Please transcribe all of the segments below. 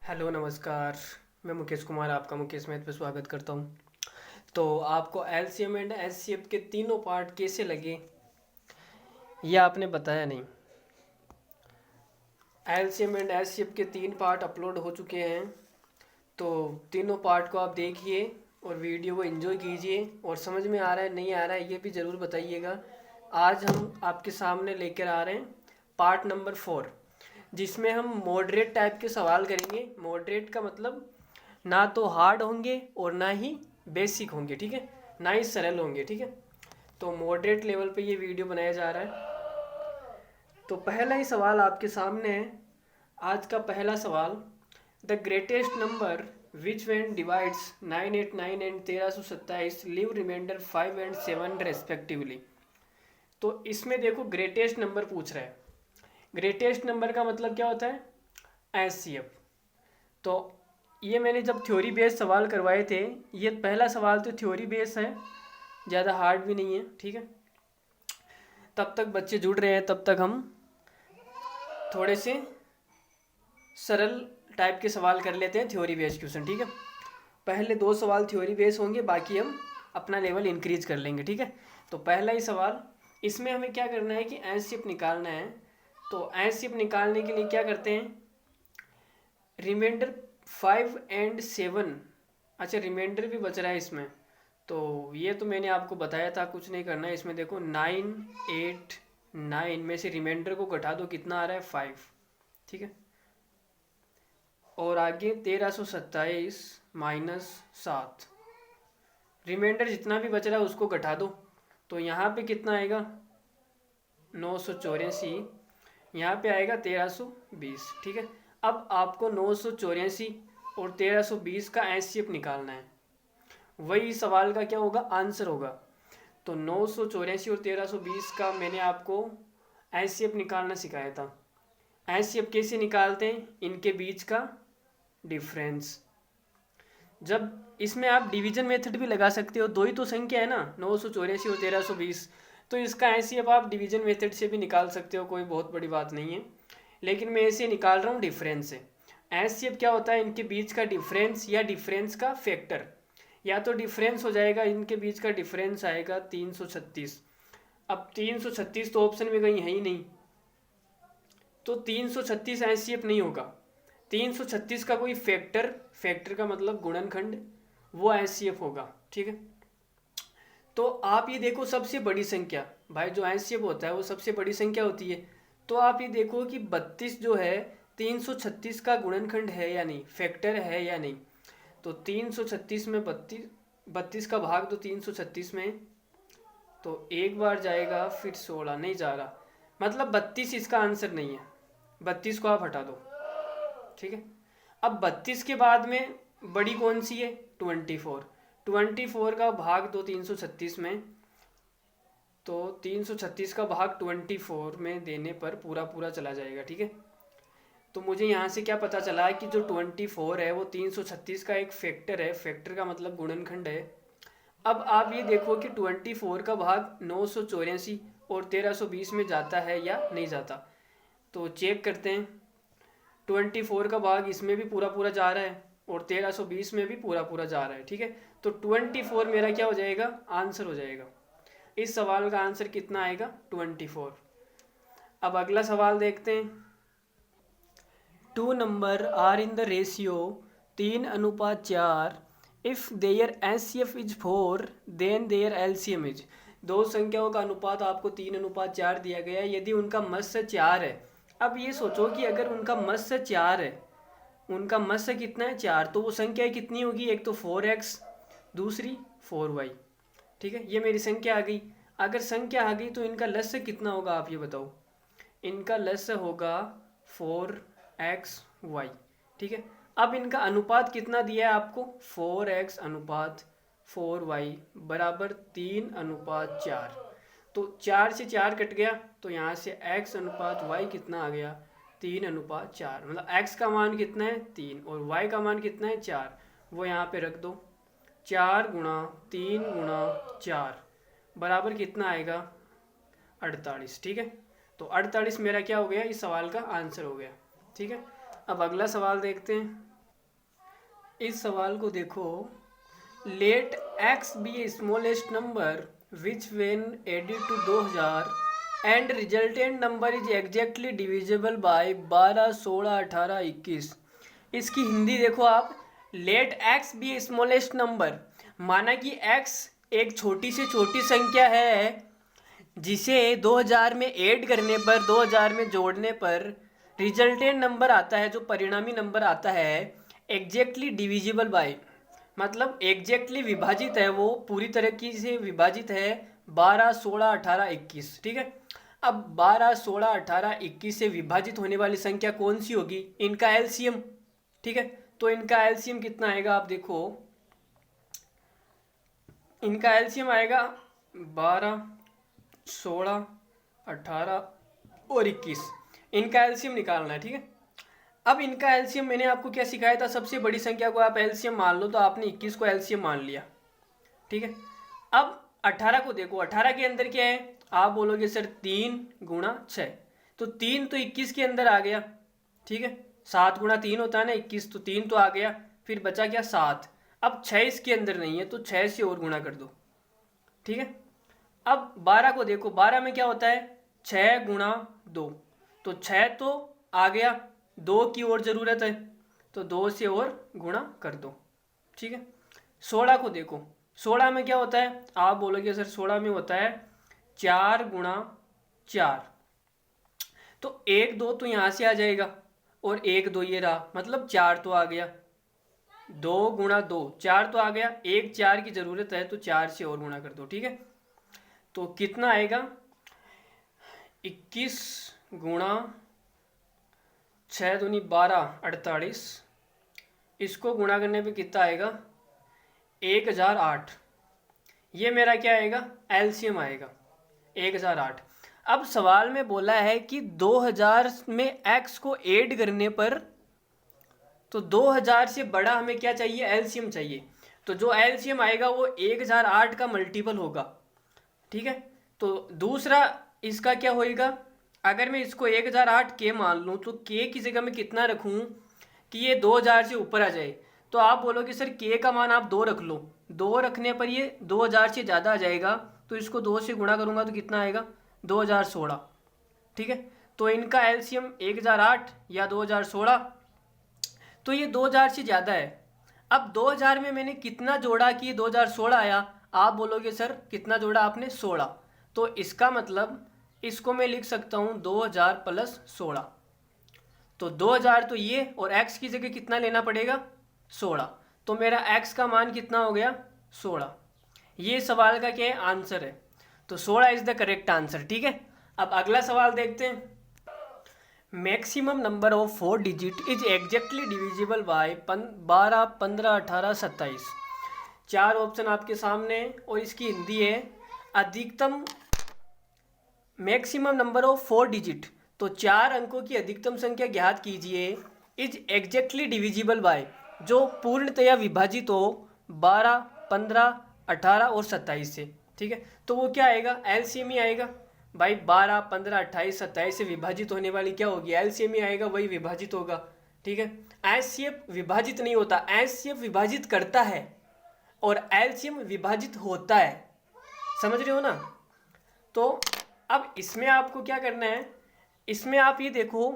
Hello नमस्कार। मैं मुकेश कुमार आपका मुकेश मैथ पे स्वागत करता हूँ। तो आपको एलसीएम एंड एचसीएफ के तीनों पार्ट कैसे लगे ये आपने बताया नहीं। एलसीएम एंड एचसीएफ के 3 पार्ट अपलोड हो चुके हैं, तो तीनों पार्ट को आप देखिए और वीडियो को एंजॉय कीजिए और समझ में आ रहा है नहीं आ रहा है ये भी ज़रूर बताइएगा। आज हम आपके सामने लेकर आ रहे हैं पार्ट नंबर 4, जिसमें हम मॉडरेट टाइप के सवाल करेंगे। मॉडरेट का मतलब ना तो हार्ड होंगे और ना ही बेसिक होंगे, ठीक है, ना ही सरल होंगे, ठीक है। तो मॉडरेट लेवल पे ये वीडियो बनाया जा रहा है। तो पहला ही सवाल आपके सामने है। आज का पहला सवाल, the greatest number which when divides 989 and 1327 leave remainder 5 and 7 respectively. तो इसमें देखो ग्रेटेस्ट नंबर पूछ रहा है। ग्रेटेस्ट नंबर का मतलब क्या होता है? एचसीएफ। तो ये मैंने जब थ्योरी बेस्ड सवाल करवाए थे, ये पहला सवाल तो थ्योरी बेस्ड है, ज़्यादा हार्ड भी नहीं है, ठीक है। तब तक बच्चे जुड़ रहे हैं, तब तक हम थोड़े से सरल टाइप के सवाल कर लेते हैं, थ्योरी बेस्ड क्वेश्चन, ठीक है। पहले 2 सवाल थ्योरी बेस्ड होंगे, बाकी हम अपना लेवल इंक्रीज कर लेंगे, ठीक है। तो पहला ही सवाल, इसमें हमें क्या करना है कि एचसीएफ निकालना है। तो एचसीएफ निकालने के लिए क्या करते हैं, रिमाइंडर 5 एंड 7, अच्छा रिमाइंडर भी बच रहा है इसमें, तो ये तो मैंने आपको बताया था, कुछ नहीं करना है इसमें। देखो 9 8 9 में से रिमाइंडर को घटा दो, कितना आ रहा है 5, ठीक है। और आगे 1327 माइनस 7, रिमाइंडर जितना भी बच रहा है उसको घटा दो, तो यहाँ पे कितना आएगा 984, यहाँ पे आएगा 1320, ठीक है। अब आपको 984 और 1320 का एचसीएफ निकालना है, वही सवाल का क्या होगा, आंसर होगा। तो 984 और 1320 का मैंने आपको एचसीएफ निकालना सिखाया था। एचसीएफ कैसे निकालते हैं, इनके बीच का डिफरेंस। जब इसमें आप डिवीजन मेथड भी लगा सकते हो, दो ही तो संख्या है ना, 984 और 1320, तो इसका एचसीएफ आप डिवीजन मेथड से भी निकाल सकते हो, कोई बहुत बड़ी बात नहीं है। लेकिन मैं ऐसे निकाल रहा हूँ डिफरेंस से। एचसीएफ क्या होता है, इनके बीच का डिफरेंस या डिफरेंस का फैक्टर। या तो डिफरेंस हो जाएगा, इनके बीच का डिफरेंस आएगा 336। अब 336 तो ऑप्शन में कहीं है ही नहीं, तो 336 एचसीएफ नहीं होगा। 336 का कोई फैक्टर, फैक्टर का मतलब गुणनखंड, वो एचसीएफ होगा, ठीक है। तो आप ये देखो सबसे बड़ी संख्या, भाई जो एचसीएफ होता है वो सबसे बड़ी संख्या होती है। तो आप ये देखो कि 32 जो है 336 का गुणनखंड है या नहीं, फैक्टर है या नहीं। तो 336 में 32 का भाग दो 336 में, तो एक बार जाएगा, फिर 16 नहीं जा रहा, मतलब 32 इसका आंसर नहीं है। 32 को आप हटा दो, ठीक है। अब 32 के बाद में बड़ी कौन सी है, 24। 24 का भाग दो 336 में, तो 336 का भाग 24 में देने पर पूरा पूरा चला जाएगा, ठीक है। तो मुझे यहाँ से क्या पता चला है कि जो 24 है वो 336 का एक फैक्टर है, फैक्टर का मतलब गुणनखंड है। अब आप ये देखो कि 24 का भाग 984 और 1320 में जाता है या नहीं जाता, तो चेक करते हैं। 24 का भाग इसमें भी पूरा पूरा जा रहा है और 1320 में भी पूरा पूरा जा रहा है, ठीक है। तो 24 मेरा क्या हो जाएगा, आंसर हो जाएगा। इस सवाल का आंसर कितना आएगा, 24। अब अगला सवाल देखते हैं। 2 number are in the ratio 3:4, if their HCF is 4 then their LCM is. दो संख्याओं का अनुपात आपको 3:4 दिया गया है, यदि उनका मत्स्य 4 है। अब ये सोचो कि अगर उनका मत्स्य 4 है, उनका मत्स्य कितना है 4, तो वो संख्या कितनी होगी, एक तो 4x, दूसरी 4y, ठीक है। ये मेरी संख्या आ गई। अगर संख्या आ गई तो इनका लस्य कितना होगा, आप ये बताओ। इनका लस्य होगा 4xy, ठीक है। अब इनका अनुपात कितना दिया है आपको, 4x अनुपात 4y बराबर 3:4। तो 4 से 4 कट गया, तो यहाँ से x अनुपात y कितना आ गया, 3:4। मतलब x का मान कितना है 3 और y का मान कितना है 4, वो यहाँ पे रख दो। 4 गुणा 3 गुणा 4 बराबर कितना आएगा, 48, ठीक है। तो 48 मेरा क्या हो गया, इस सवाल का आंसर हो गया, ठीक है। अब अगला सवाल देखते हैं। इस सवाल को देखो, let x be a smallest number which when added to 2000 and resultant number is exactly divisible by 12, 16, 18, 21। इसकी हिंदी देखो आप, let x be a smallest number, माना कि एक्स एक छोटी से छोटी संख्या है जिसे 2000 में ऐड करने पर, 2000 में जोड़ने पर रिजल्टेंट नंबर आता है, जो परिणामी नंबर आता है एग्जैक्टली डिविजिबल बाय, मतलब एग्जैक्टली विभाजित है, वो पूरी तरीके से विभाजित है 12, 16, 18, 21। ठीक है, अब 12, 16, 18, 21 से विभाजित होने वाली संख्या कौन सी होगी? इनका एलसीएम। ठीक है, तो इनका एलसीएम कितना आएगा आप देखो, इनका एलसीएम आएगा 12, 16, 18 और 21। इनका एलसीएम निकालना है। ठीक है, अब इनका एलसीएम मैंने आपको क्या सिखाया था, सबसे बड़ी संख्या को आप एलसीएम मान लो, तो आपने 21 को एलसीएम मान लिया। ठीक है, अब 18 को देखो, 18 के अंदर क्या है? आप बोलोगे सर 3 गुणा 6, तो 3 तो 21 के अंदर आ गया। ठीक है, 7 गुणा 3 होता है ना 21, तो 3 तो आ गया, फिर बचा क्या 7। अब 6 इसके अंदर नहीं है, तो 6 से और गुणा कर दो। ठीक है, अब 12 को देखो, 12 में क्या होता है? 6 गुणा 2, तो 6 तो आ गया, 2 की और ज़रूरत है, तो 2 से और गुणा कर दो। ठीक है, 16 को देखो, 16 में क्या होता है? आप बोलोगे सर 16 में होता है 4 गुणा 4, तो 1 2 तो यहाँ से आ जाएगा और 1 2 ये रहा, मतलब 4 तो आ गया। 2 गुणा 2, 4 तो आ गया, 1 4 की ज़रूरत है, तो 4 से और गुणा कर दो। ठीक है, तो कितना आएगा? 21 गुणा 6 दूनी 12, 48। इसको गुणा करने पे कितना आएगा? 1008। ये मेरा क्या आएगा? एलसीएम आएगा 1008। अब सवाल में बोला है कि 2000 में एक्स को ऐड करने पर, तो 2000 से बड़ा हमें क्या चाहिए? एलसीएम चाहिए। तो जो एलसीएम आएगा वो 1008 का मल्टीपल होगा। ठीक है, तो दूसरा इसका क्या होएगा? अगर मैं इसको 1008 के मान लूँ, तो के की जगह मैं कितना रखूँ कि ये 2000 से ऊपर आ जाए? तो आप बोलोगे सर के का मान आप 2 रख लो, 2 रखने पर ये 2000 से ज़्यादा आ जाएगा, तो इसको 2 से गुणा करूँगा तो कितना आएगा? 2016। ठीक है, तो इनका एलसीएम 1008 या 2016, तो ये 2000 से ज़्यादा है। अब 2000 में मैंने कितना जोड़ा कि ये 2016 आया? आप बोलोगे सर कितना जोड़ा आपने? 16। तो इसका मतलब इसको मैं लिख सकता हूँ 2000 प्लस 16। तो 2000 तो ये, और x की जगह कितना लेना पड़ेगा? 16। तो मेरा x का मान कितना हो गया? 16। ये सवाल का क्या है? आंसर है। तो 16 इज द करेक्ट आंसर। ठीक है, अब अगला सवाल देखते हैं। Maximum number of 4 digit is exactly divisible by 12, 15, 18, 27। 4 option आपके सामने है और इसकी हिंदी है अधिकतम मैक्सिमम नंबर ऑफ 4 डिजिट, तो 4 अंकों की अधिकतम संख्या ज्ञात कीजिए, इज एग्जैक्टली डिविजिबल बाय, जो पूर्णतया विभाजित हो 12, 15, 18 और 27 से। ठीक है, तो वो क्या आएगा? एलसीएम ही आएगा भाई। 12, 15, 28, 27 से विभाजित होने वाली क्या होगी? एलसीएम ही आएगा, वही विभाजित होगा। ठीक है, एचसीएफ विभाजित नहीं होता, एचसीएफ विभाजित करता है और एलसीएम विभाजित होता है। समझ रहे हो ना? तो अब इसमें आपको क्या करना है, इसमें आप ये देखो,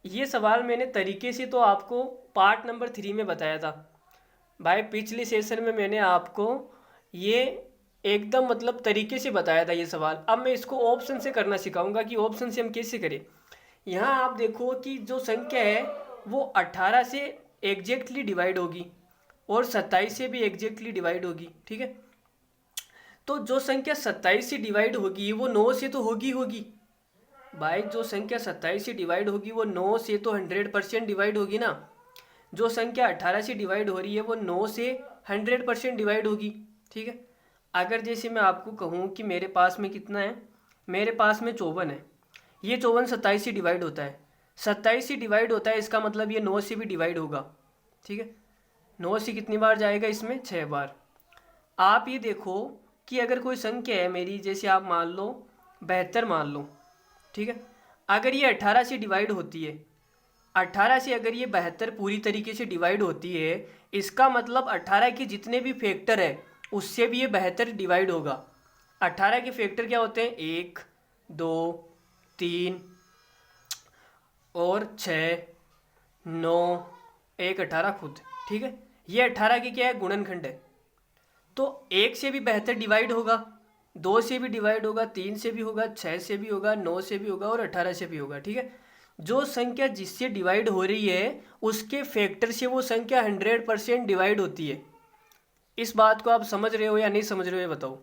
ये सवाल मैंने तरीके से तो आपको पार्ट नंबर 3 में बताया था भाई। पिछले सेशन में मैंने आपको ये एकदम मतलब तरीके से बताया था ये सवाल। अब मैं इसको ऑप्शन से करना सिखाऊंगा कि ऑप्शन से हम कैसे करें। यहाँ आप देखो कि जो संख्या है वो 18 से एग्जैक्टली डिवाइड होगी और 27 से भी एग्जैक्टली डिवाइड होगी। ठीक है, तो जो संख्या 27 से डिवाइड होगी वो 9 से तो होगी भाई। जो संख्या 27 से डिवाइड होगी वो 9 से तो 100% डिवाइड होगी ना। जो संख्या 18 से डिवाइड हो रही है वो 9 से 100% डिवाइड होगी। ठीक है, अगर जैसे मैं आपको कहूँ कि मेरे पास में कितना है, मेरे पास में 54 है, ये 54 27 से डिवाइड होता है, 27 से डिवाइड होता है, इसका मतलब ये 9 से भी डिवाइड होगा। ठीक है, 9 से कितनी बार जाएगा इसमें? 6 बार। आप ये देखो कि अगर कोई संख्या है मेरी, जैसे आप मान लो 72 मान लो। ठीक है, अगर ये 18 से डिवाइड होती है 18 से अगर ये 72 पूरी तरीके से डिवाइड होती है, इसका मतलब 18 के जितने भी फैक्टर है उससे भी ये 72 डिवाइड होगा। 18 के फैक्टर क्या होते हैं? 1, 2, 3 और 6, 9, 1 18 खुद। ठीक है, ये 18 की क्या है? गुणनखंड है। तो 1 से भी 72 डिवाइड होगा, 2 से भी डिवाइड होगा, 3 से भी होगा, 6 से भी होगा, 9 से भी होगा और 18 से भी होगा। ठीक है, जो संख्या जिससे डिवाइड हो रही है उसके फैक्टर से वो संख्या 100% डिवाइड होती है। इस बात को आप समझ रहे हो या नहीं समझ रहे हो, ये बताओ।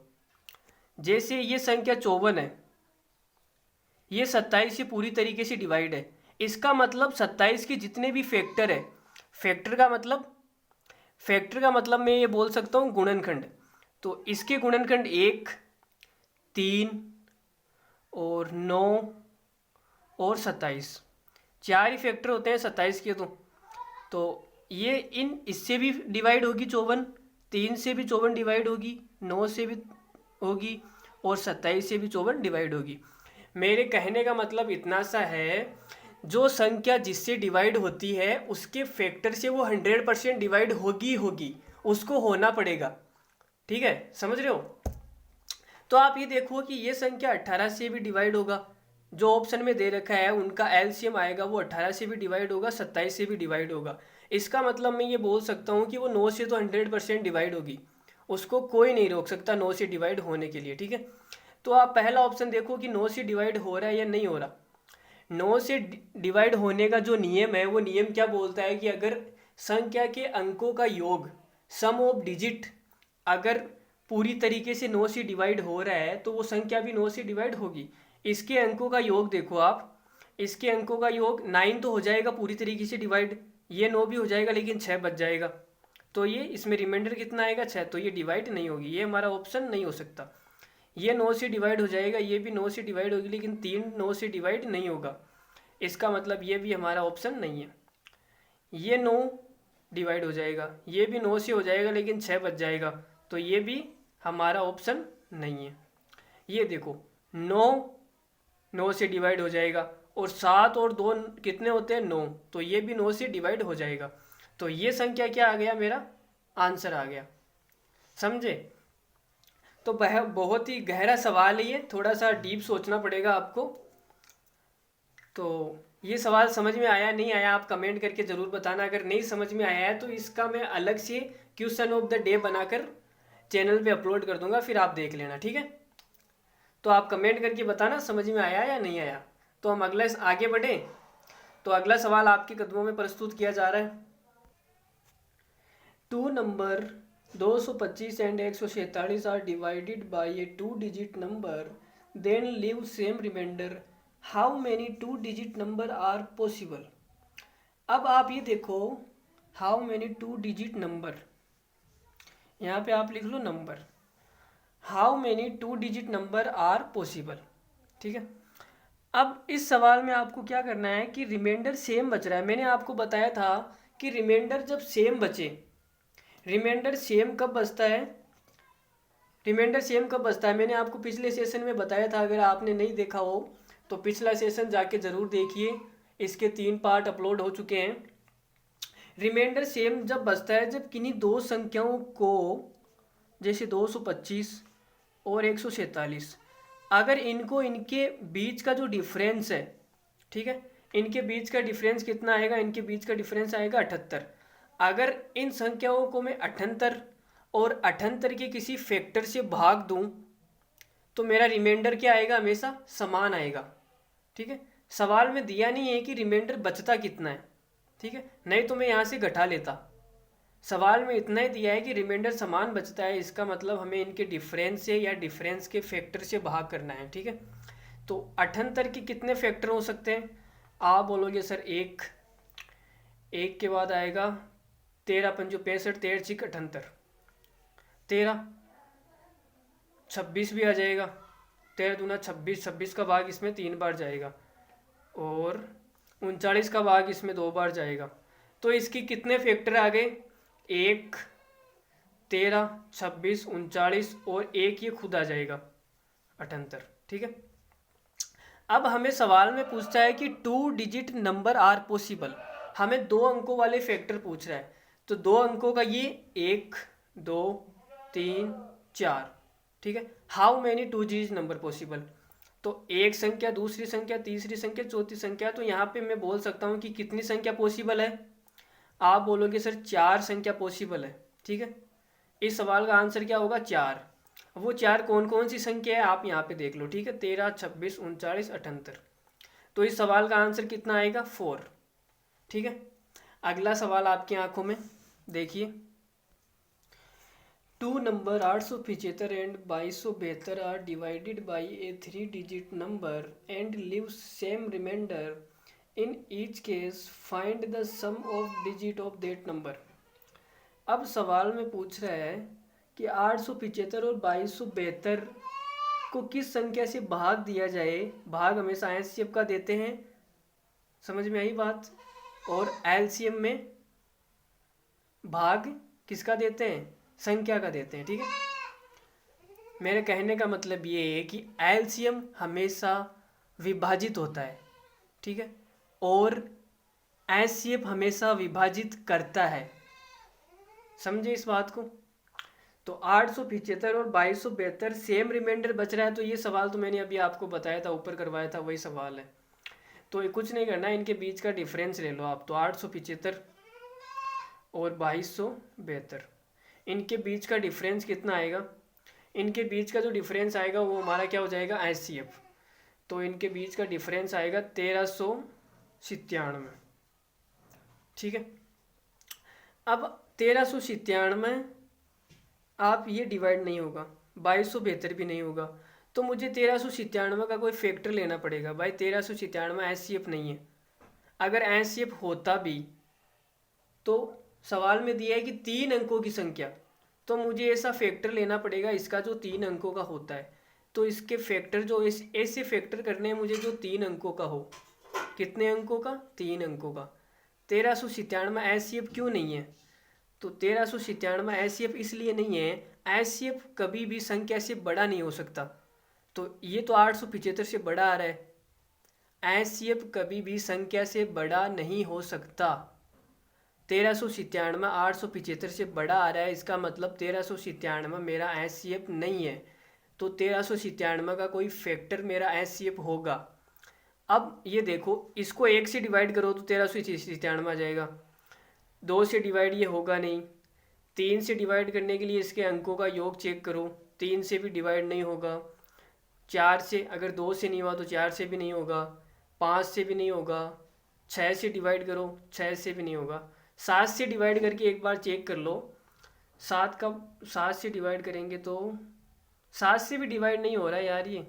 जैसे ये संख्या 54 है, ये 27 से पूरी तरीके से डिवाइड है, इसका मतलब 27 के जितने भी फैक्टर है, फैक्टर का मतलब मैं ये बोल सकता हूँ गुणनखंड। तो इसके गुणनखंड 1, 3 और 9 और 27, 4 ही फैक्टर होते हैं 27 के। तो ये इससे भी डिवाइड होगी 54, 3 से भी 54 डिवाइड होगी, 9 से भी होगी और 27 से भी 54 डिवाइड होगी। मेरे कहने का मतलब इतना सा है, जो संख्या जिससे डिवाइड होती है उसके फैक्टर से वो 100% डिवाइड होगी, उसको होना पड़ेगा। ठीक है, समझ रहे हो? तो आप ये देखो कि ये संख्या 18 से भी डिवाइड होगा, जो ऑप्शन में दे रखा है उनका एलसीएम आएगा, वो 18 से भी डिवाइड होगा, 27 से भी डिवाइड होगा। इसका मतलब मैं ये बोल सकता हूँ कि वो 9 से तो 100% डिवाइड होगी, उसको कोई नहीं रोक सकता 9 से डिवाइड होने के लिए। ठीक है, तो आप पहला ऑप्शन देखो कि 9 से डिवाइड हो रहा है या नहीं हो रहा। 9 से डिवाइड होने का जो नियम है, वो नियम क्या बोलता है कि अगर संख्या के अंकों का योग, सम ऑफ डिजिट, अगर पूरी तरीके से 9 से डिवाइड हो रहा है तो वो संख्या भी 9 से डिवाइड होगी। इसके अंकों का योग देखो आप, इसके अंकों का योग 9 तो हो जाएगा पूरी तरीके से डिवाइड, ये 9 भी हो जाएगा लेकिन 6 बच जाएगा, तो ये इसमें रिमाइंडर कितना आएगा? 6। तो ये डिवाइड नहीं होगी, ये हमारा ऑप्शन नहीं हो सकता। ये 9 से डिवाइड हो जाएगा, ये भी 9 से डिवाइड होगी लेकिन 3 9 से डिवाइड नहीं होगा, इसका मतलब ये भी हमारा ऑप्शन नहीं है। ये 9 डिवाइड हो जाएगा, ये भी 9 से हो जाएगा लेकिन 6 बच जाएगा, तो ये भी हमारा ऑप्शन नहीं है। ये देखो 9 से डिवाइड हो जाएगा और 7 और 2 कितने होते हैं? 9, तो ये भी 9 से डिवाइड हो जाएगा। तो ये संख्या क्या आ गया? मेरा आंसर आ गया। समझे? तो वह बहुत ही गहरा सवाल है, ये थोड़ा सा डीप सोचना पड़ेगा आपको। तो ये सवाल समझ में आया नहीं आया आप कमेंट करके ज़रूर बताना। अगर नहीं समझ में आया है तो इसका मैं अलग से क्वेश्चन ऑफ द डे बनाकर चैनल पे अपलोड कर दूंगा, फिर आप देख लेना। ठीक है, तो आप कमेंट करके बताना समझ में आया या नहीं आया। तो हम अगला आगे बढ़े, तो अगला सवाल आपके कदमों में प्रस्तुत किया जा रहा है। 2 number 225 and 146 are divided by a 2 digit number, then leave same remainder, how many 2 digit number are possible. अब आप ये देखो, हाउ मैनी 2 डिजिट नंबर, यहाँ पे आप लिख लो number, how many 2 digit number are possible. ठीक है, अब इस सवाल में आपको क्या करना है कि रिमाइंडर सेम बच रहा है। मैंने आपको बताया था कि रिमाइंडर जब सेम बचे, रिमाइंडर सेम कब बचता है? रिमाइंडर सेम कब बचता है मैंने आपको पिछले सेशन में बताया था। अगर आपने नहीं देखा हो तो पिछला सेशन जाके ज़रूर देखिए, इसके 3 पार्ट अपलोड हो चुके हैं। रिमाइंडर सेम जब बचता है जब किन्हीं दो संख्याओं को, जैसे 225 और 146, अगर इनको इनके बीच का जो डिफरेंस है, ठीक है, इनके बीच का डिफरेंस कितना आएगा? इनके बीच का डिफरेंस आएगा 78। अगर इन संख्याओं को मैं 78 और 78 के किसी फैक्टर से भाग दूं तो मेरा रिमाइंडर क्या आएगा? हमेशा समान आएगा। ठीक है, सवाल में दिया नहीं है कि रिमाइंडर बचता कितना है। ठीक है, नहीं तो मैं यहाँ से घटा लेता। सवाल में इतना ही दिया है कि रिमाइंडर समान बचता है, इसका मतलब हमें इनके डिफरेंस से या डिफरेंस के फैक्टर से भाग करना है। ठीक है, तो 78 के कितने फैक्टर हो सकते हैं? आप बोलोगे सर एक के बाद आएगा 13 पंजो 65, 13 छिक 78, 13 26 भी आ जाएगा, 13 दूना 26, 26 का भाग इसमें 3 बार जाएगा और 39 का भाग इसमें 2 बार जाएगा। तो इसकी कितने फैक्टर आ गए? 1, 13, 26, 39 और 1 ये खुद आ जाएगा 78। ठीक है, अब हमें सवाल में पूछता है कि 2 डिजिट नंबर आर पॉसिबल, हमें 2 अंकों वाले फैक्टर पूछ रहा है। तो 2 अंकों का ये 1 2 3 4, ठीक है। How many 2 digit number possible, तो एक संख्या, दूसरी संख्या, तीसरी संख्या, चौथी संख्या। तो यहाँ पे मैं बोल सकता हूँ कि कितनी संख्या पॉसिबल है। आप बोलोगे सर 4 संख्या पॉसिबल है, ठीक है। इस सवाल का आंसर क्या होगा, 4। वो 4 कौन कौन सी संख्या है आप यहाँ पे देख लो, ठीक है। 13 26 39 78। तो इस सवाल का आंसर कितना आएगा, 4, ठीक है। अगला सवाल आपकी आंखों में देखिए। 2 number 875 and 2272 are divided by a 3 digit number and lives same remainder in each case, find the sum of digit of that number. अब सवाल में पूछ रहा है कि 875 और 2272 को किस संख्या से भाग दिया जाए। भाग हमेशा एलसीएम का देते हैं, समझ में आई बात। और एलसीएम में भाग किसका देते हैं, संख्या का देते हैं, ठीक है। मेरे कहने का मतलब ये है कि एलसीएम हमेशा विभाजित होता है, ठीक है, और एचसीएफ हमेशा विभाजित करता है, समझे इस बात को। तो 875 और 2272 सेम रिमाइंडर बच रहा है। तो ये सवाल तो मैंने अभी आपको बताया था, ऊपर करवाया था, वही सवाल है। तो ये कुछ नहीं करना, इनके बीच का डिफरेंस ले लो आप। तो 875 और 2272, इनके बीच का डिफरेंस कितना आएगा। इनके बीच का जो डिफरेंस आएगा वो हमारा क्या हो जाएगा, एचसीएफ। तो इनके बीच का डिफरेंस आएगा 1397, ठीक है। अब 1397 आप ये डिवाइड नहीं होगा, 2272 भी नहीं होगा। तो मुझे 1397 का कोई फैक्टर लेना पड़ेगा। भाई 1397 एचसीएफ नहीं है। अगर एचसीएफ होता भी तो सवाल में दिया है कि 3 अंकों की संख्या, तो मुझे ऐसा फैक्टर लेना पड़ेगा इसका जो 3 अंकों का होता है। तो इसके फैक्टर जो ऐसे फैक्टर करने हैं मुझे जो 3 अंकों का हो। कितने अंकों का, 3 अंकों का। 1397 एचसीएफ क्यों नहीं है, तो 1397 एचसीएफ इसलिए नहीं है, एचसीएफ कभी भी संख्या से बड़ा नहीं हो सकता। तो ये तो 875 से बड़ा आ रहा है, एचसीएफ कभी भी संख्या से बड़ा नहीं हो सकता। 1397 875 से बड़ा आ रहा है, इसका मतलब 1397 मेरा एचसीएफ नहीं है। तो 1397 का कोई फैक्टर मेरा एचसीएफ होगा। अब ये देखो, इसको 1 से डिवाइड करो तो 1397 आ जाएगा। 2 से डिवाइड ये होगा नहीं। 3 से डिवाइड करने के लिए इसके अंकों का योग चेक करो, 3 से भी डिवाइड नहीं होगा। 4 से, अगर 2 से नहीं हुआ तो 4 से भी नहीं होगा, 5 से भी नहीं होगा। 6 से डिवाइड करो, 6 से भी नहीं होगा। 7 से डिवाइड करके एक बार चेक कर लो, 7 से डिवाइड करेंगे तो 7 से भी डिवाइड नहीं हो रहा है यार। ये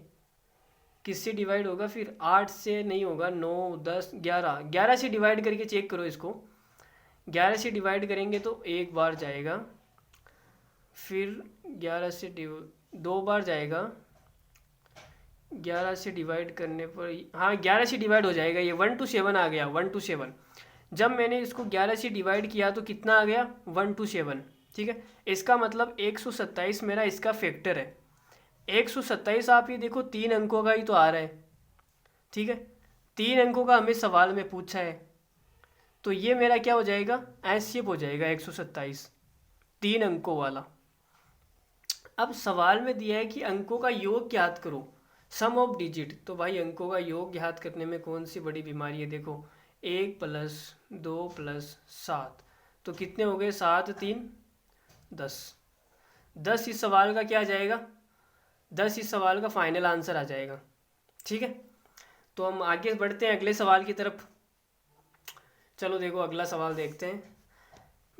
किससे डिवाइड होगा फिर, 8 से नहीं होगा, 9 10 11 से डिवाइड करके चेक करो इसको। 11 से डिवाइड करेंगे तो एक बार जाएगा, फिर 11 से 2 बार जाएगा। 11 से डिवाइड करने पर, हाँ 11 से डिवाइड हो जाएगा। ये 1 to 7 आ गया, 1 to 7। जब मैंने इसको 11 से डिवाइड किया तो कितना आ गया, 1 to 7, ठीक है। इसका मतलब 127 मेरा इसका फैक्टर है। 127 आप ये देखो 3 अंकों का ही तो आ रहा है, ठीक है। 3 अंकों का हमें सवाल में पूछा है, तो ये मेरा क्या हो जाएगा, एचसीएफ हो जाएगा 127, 3 अंकों वाला। अब सवाल में दिया है कि अंकों का योग ज्ञात करो, सम ऑफ डिजिट। तो भाई अंकों का योग ज्ञात करने में कौन सी बड़ी बीमारी है। देखो 1 + 2 + 7, तो कितने हो गए, 7 3 10। 10 इस सवाल का क्या आ जाएगा, 10 इस सवाल का फाइनल आंसर आ जाएगा, ठीक है। तो हम आगे बढ़ते हैं अगले सवाल की तरफ। चलो देखो अगला सवाल देखते हैं।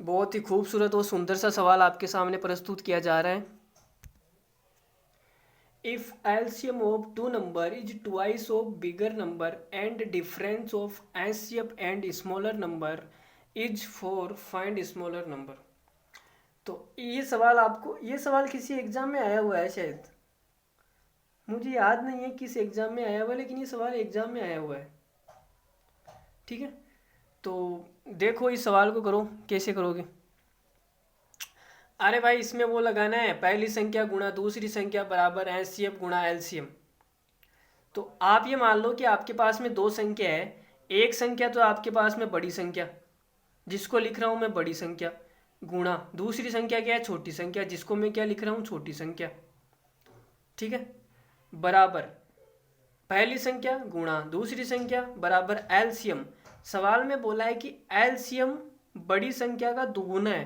बहुत ही खूबसूरत और सुंदर सा सवाल आपके सामने प्रस्तुत किया जा रहा है। If LCM of 2 number is twice of bigger number and difference of LCM and smaller number is 4, find smaller number. तो ये सवाल आपको, ये सवाल किसी एग्जाम में आया हुआ है शायद, मुझे याद नहीं है किस एग्जाम में आया हुआ है, लेकिन ये सवाल एग्जाम में आया हुआ है, ठीक है। तो देखो इस सवाल को करो, कैसे करोगे। अरे भाई इसमें वो लगाना है, पहली संख्या गुणा दूसरी संख्या बराबर एचसीएफ गुणा एलसीएम। तो आप ये मान लो कि आपके पास में दो संख्या है, एक संख्या तो आपके पास में बड़ी संख्या जिसको लिख रहा हूँ मैं बड़ी संख्या, गुणा दूसरी संख्या क्या है, छोटी संख्या जिसको मैं क्या लिख रहा हूँ, छोटी संख्या। ठीक है, बराबर पहली संख्या गुणा दूसरी संख्या बराबर एलसीएम। सवाल में बोला है कि एलसीएम बड़ी संख्या का दोगुना है,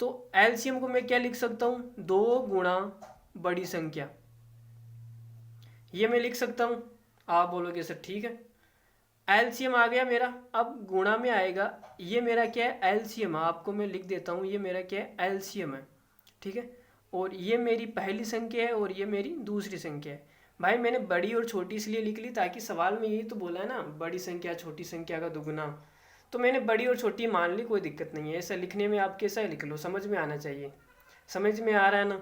तो एलसीएम को मैं क्या लिख सकता हूँ, 2 गुणा बड़ी संख्या, ये मैं लिख सकता हूँ। आप बोलोगे सर ठीक है, एलसीएम आ गया मेरा। अब गुणा में आएगा, ये मेरा क्या है, एलसीएम। आपको मैं लिख देता हूँ, ये मेरा क्या है, एलसीएम है। ठीक है, और ये मेरी पहली संख्या है और ये मेरी दूसरी संख्या है। भाई मैंने बड़ी और छोटी इसलिए लिख ली ताकि सवाल में यही तो बोला है ना, बड़ी संख्या छोटी संख्या का दुगुना, तो मैंने बड़ी और छोटी मान ली, कोई दिक्कत नहीं है। ऐसा लिखने में आप कैसा लिख लो, समझ में आना चाहिए। समझ में आ रहा है ना।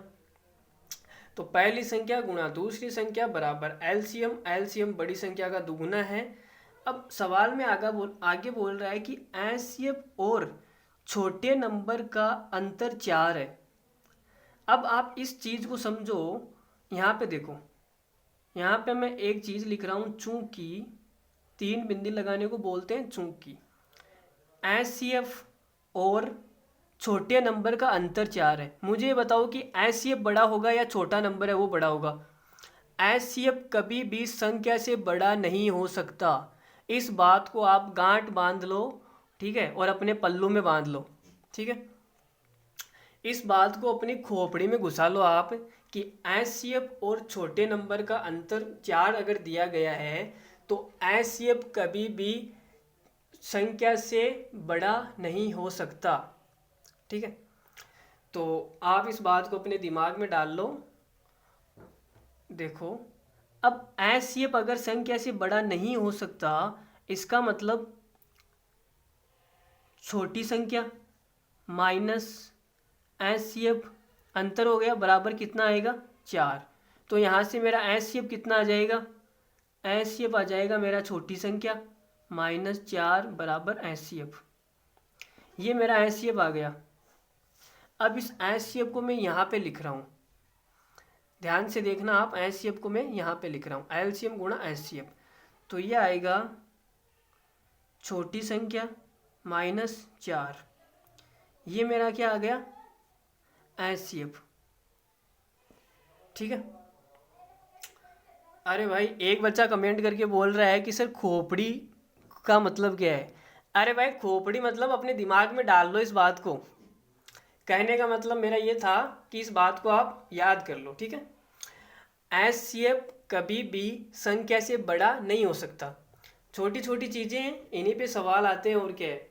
तो पहली संख्या गुणा दूसरी संख्या बराबर एलसीएम, एलसीएम बड़ी संख्या का दुगुना है। अब सवाल में आगे बोल रहा है कि एलसीएम और छोटे नंबर का अंतर 4 है। अब आप इस चीज़ को समझो, यहाँ पे देखो, यहाँ पे मैं एक चीज़ लिख रहा हूँ, चूंकि 3 बिंदी लगाने को बोलते हैं, चूंकि एचसीएफ और छोटे नंबर का अंतर 4 है। मुझे ये बताओ कि एचसीएफ बड़ा होगा या छोटा नंबर है वो बड़ा होगा। एचसीएफ कभी भी संख्या से बड़ा नहीं हो सकता। इस बात को आप गांठ बांध लो, ठीक है, और अपने पल्लू में बांध लो। ठीक है, इस बात को अपनी खोपड़ी में घुसा लो आप कि एचसीएफ और छोटे नंबर का अंतर 4 अगर दिया गया है तो एचसीएफ कभी भी संख्या से बड़ा नहीं हो सकता। ठीक है, तो आप इस बात को अपने दिमाग में डाल लो। देखो, अब एचसीएफ अगर संख्या से बड़ा नहीं हो सकता, इसका मतलब छोटी संख्या माइनस एचसीएफ अंतर हो गया बराबर कितना आएगा, 4। तो यहाँ से मेरा एचसीएफ कितना आ जाएगा, एचसीएफ आ जाएगा मेरा छोटी संख्या माइनस 4 बराबर एचसीएफ। ये मेरा एचसीएफ आ गया। अब इस एचसीएफ को मैं यहाँ पे लिख रहा हूँ, ध्यान से देखना आप, एचसीएफ को मैं यहाँ पे लिख रहा हूँ, एलसीएम गुणा एचसीएफ। तो ये आएगा छोटी संख्या माइनस 4, ये मेरा क्या आ गया, एचसीएफ। ठीक है, अरे भाई एक बच्चा कमेंट करके बोल रहा है कि सर खोपड़ी का मतलब क्या है। अरे भाई खोपड़ी मतलब अपने दिमाग में डाल लो इस बात को। कहने का मतलब मेरा ये था कि इस बात को आप याद कर लो। ठीक है, एचसीएफ कभी भी संख्या से बड़ा नहीं हो सकता। छोटी छोटी चीज़ें हैं, इन्हीं पे सवाल आते हैं। और क्या है,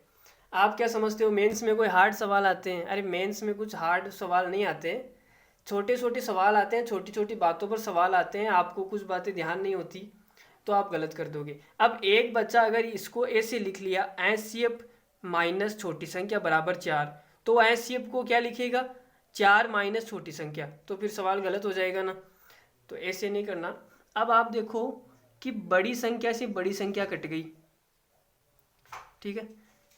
आप क्या समझते हो मेंस में कोई हार्ड सवाल आते हैं? अरे मेंस में कुछ हार्ड सवाल नहीं आते, छोटे छोटे सवाल आते हैं, छोटी छोटी बातों पर सवाल आते हैं। आपको कुछ बातें ध्यान नहीं होती तो आप गलत कर दोगे। अब एक बच्चा अगर इसको ऐसे लिख लिया, एचसीएफ माइनस छोटी संख्या बराबर 4, तो एचसीएफ को क्या लिखेगा, 4 माइनस छोटी संख्या, तो फिर सवाल गलत हो जाएगा ना। तो ऐसे नहीं करना। अब आप देखो कि बड़ी संख्या से बड़ी संख्या कट गई। ठीक है,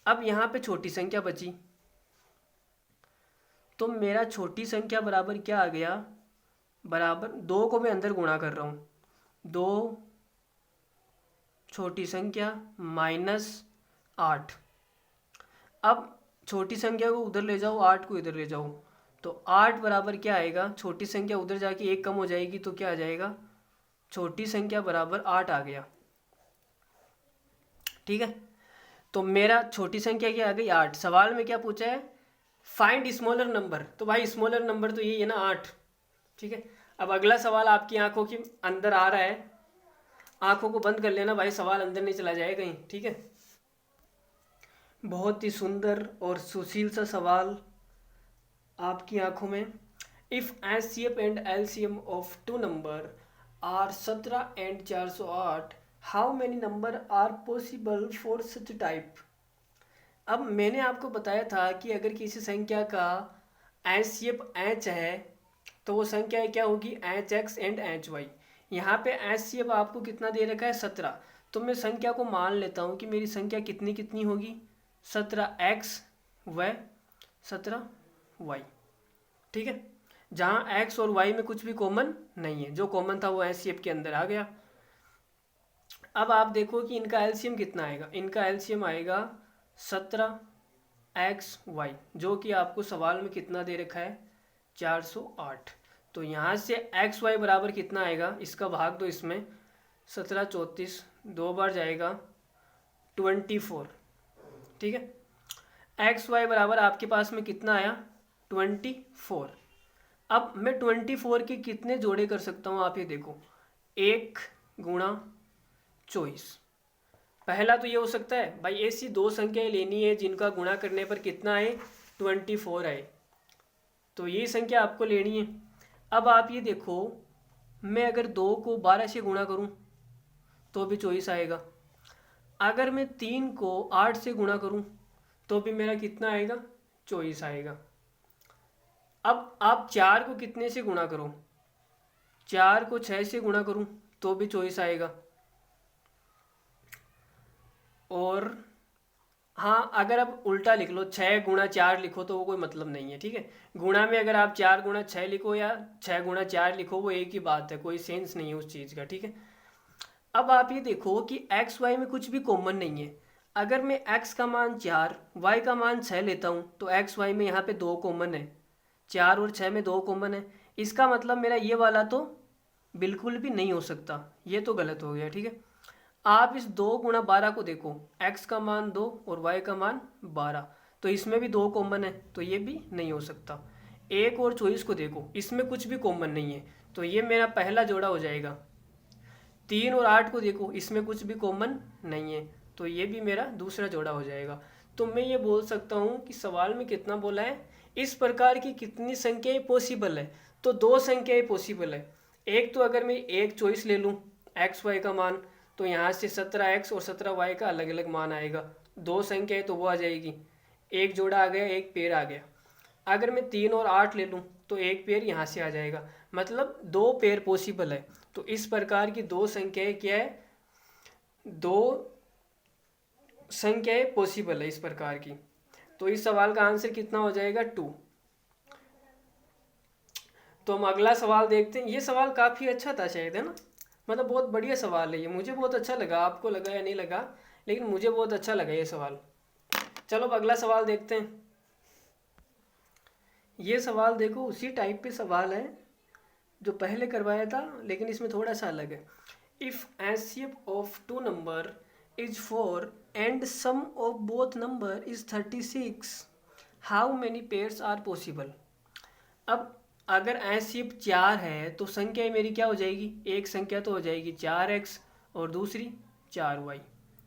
अब यहाँ पे छोटी संख्या बची, तो मेरा छोटी संख्या बराबर क्या आ गया, बराबर 2 को मैं अंदर गुणा कर रहा हूँ, 2 छोटी संख्या माइनस 8। अब छोटी संख्या को उधर ले जाओ, 8 को इधर ले जाओ, तो 8 बराबर क्या आएगा, छोटी संख्या उधर जाके 1 कम हो जाएगी तो क्या आ जाएगा, छोटी संख्या बराबर 8 आ गया। ठीक है, तो मेरा छोटी संख्या क्या आ गई, 8। सवाल में क्या पूछा है, फाइंड स्मॉलर नंबर, तो भाई स्मॉलर नंबर तो यही है ना, 8। ठीक है, अब अगला सवाल आपकी आंखों के अंदर आ रहा है, आंखों को बंद कर लेना भाई, सवाल अंदर नहीं चला जाए कहीं। ठीक है, बहुत ही सुंदर और सुशील सा सवाल आपकी आंखों में। If HCF and LCM of 2 number are 17 and 408, how many number are possible for such type. अब मैंने आपको बताया था कि अगर किसी संख्या का एचसीएफ एच है तो वो संख्या क्या होगी, H x and H y. यहाँ पे एचसीएफ आपको कितना दे रखा है, 17। तो मैं संख्या को मान लेता हूँ कि मेरी संख्या कितनी कितनी होगी, 17x व 17y। ठीक है, जहाँ x और y में कुछ भी कॉमन नहीं है, जो कॉमन था वो एचसीएफ के अंदर आ गया। अब आप देखो कि इनका एलसीएम कितना आएगा। इनका एलसीएम आएगा 17xy, जो कि आपको सवाल में कितना दे रखा है, 408। तो यहाँ से xy बराबर कितना आएगा, इसका भाग दो इसमें, 17 34 दो बार जाएगा 24, ठीक है। xy बराबर आपके पास में कितना आया, 24। अब मैं 24 के कितने जोड़े कर सकता हूँ, आप ये देखो, 1 गुणा 24। पहला तो ये हो सकता है भाई ऐसी दो संख्याएं लेनी है जिनका गुणा करने पर कितना आए, 24 आए, तो ये संख्या आपको लेनी है। अब आप ये देखो, मैं अगर 2 को 12 से गुणा करूं तो भी 24 आएगा। अगर मैं 3 को 8 से गुणा करूं तो भी मेरा कितना आएगा, 24 आएगा। अब आप 4 को कितने से गुणा करो, 4 को 6 से गुणा करूं तो भी 24 आएगा। और हाँ, अगर आप उल्टा लिख लो, 6 गुणा 4 लिखो तो वो कोई मतलब नहीं है, ठीक है। गुणा में अगर आप 4 गुणा 6 लिखो या 6 गुणा 4 लिखो, वो एक ही बात है, कोई सेंस नहीं है उस चीज़ का, ठीक है। अब आप ये देखो कि एक्स वाई में कुछ भी कॉमन नहीं है। अगर मैं x का मान 4, y का मान 6 लेता हूँ तो एक्स वाई में यहाँ पे 2 कॉमन है, 4 और 6 में 2 कॉमन है। इसका मतलब मेरा ये वाला तो बिल्कुल भी नहीं हो सकता, ये तो गलत हो गया, ठीक है। आप इस 2 गुणा 12 को देखो, x का मान 2 और y का मान 12, तो इसमें भी 2 कॉमन है, तो ये भी नहीं हो सकता। 1 और 24 को देखो, इसमें कुछ भी कॉमन नहीं है, तो ये मेरा पहला जोड़ा हो जाएगा। 3 और 8 को देखो, इसमें कुछ भी कॉमन नहीं है, तो ये भी मेरा दूसरा जोड़ा हो जाएगा। तो मैं ये बोल सकता हूँ कि सवाल में कितना बोला है, इस प्रकार की कितनी संख्याएं पॉसिबल है, तो 2 संख्याएं पॉसिबल है। एक तो अगर मैं एक चॉइस ले लूँ एक्स वाई का मान, तो यहाँ से 17x और 17y का अलग अलग मान आएगा, 2 संख्याएं तो वो आ जाएगी, एक जोड़ा आ गया, एक पेड़ आ गया। अगर मैं 3 और 8 ले लूँ तो एक पेड़ यहाँ से आ जाएगा, मतलब 2 पेड़ पॉसिबल है। तो इस प्रकार की 2 संख्याएं क्या है, 2 संख्याएं पॉसिबल है इस प्रकार की। तो इस सवाल का आंसर कितना हो जाएगा, 2। तो हम अगला सवाल देखते हैं। ये सवाल काफ़ी अच्छा था शायद, है ना, मतलब बहुत बढ़िया सवाल है ये, मुझे बहुत अच्छा लगा, आपको लगा या नहीं लगा, लेकिन मुझे बहुत अच्छा लगा ये सवाल। चलो अब अगला सवाल देखते हैं। ये सवाल देखो उसी टाइप पे सवाल है जो पहले करवाया था, लेकिन इसमें थोड़ा सा अलग है। If HCF of 2 number is 4 and sum of both number is 36, how many pairs are possible. अब अगर एचसीएफ 4 है तो संख्या मेरी क्या हो जाएगी, एक संख्या तो हो जाएगी 4x और दूसरी 4y,